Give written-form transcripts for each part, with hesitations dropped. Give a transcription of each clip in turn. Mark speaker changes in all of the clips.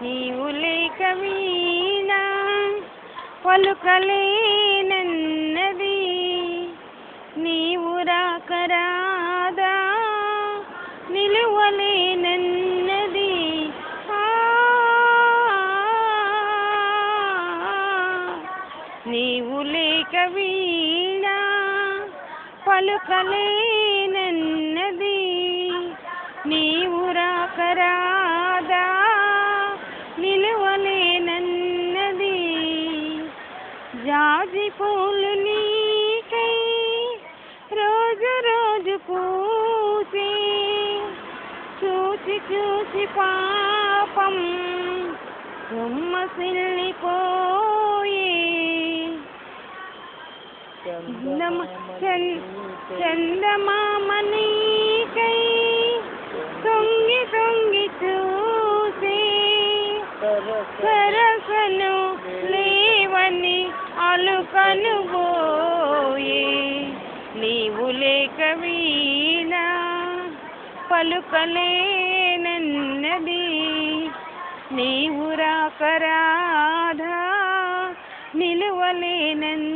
Speaker 1: నీవు లేక వీణ పలుకలేనన్నది, నీవు రాక రాదా నిలువలేనన్నది. నీవు లేక వీణ పలుకలేనన్నది, నీవు రాక రాదా నిలువలేనన్నది. జాజి పూలు నీకై రోజు రోజు పూసే, చూసి చూసి పాపం సొమ్మసిల్లిపోయే. చందమామ నీకై తొంగి తొంగి చూసే, సరసను లేవని అలుకను పోయే. నీవు లేక వీణ పలుకలేనన్నది, నీవు రాక రాధా నిలువలేనన్నది.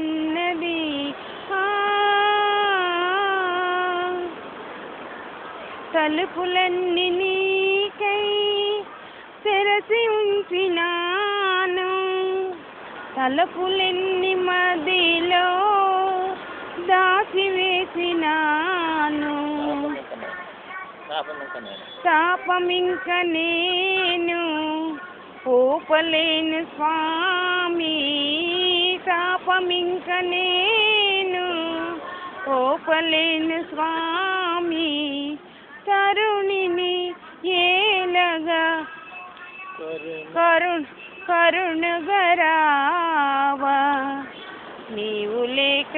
Speaker 1: తలుపులన్నీ నీకై తెరచి ఉంచినాను, తలుపులన్నీ మదిలో దాచివేసినాను. శాపమింక నేను పోపలేను స్వామి, శాపమింక నేను పోపలేను స్వామి. కరుణిని ఏలగా కరుణగరావా, నీవు లేక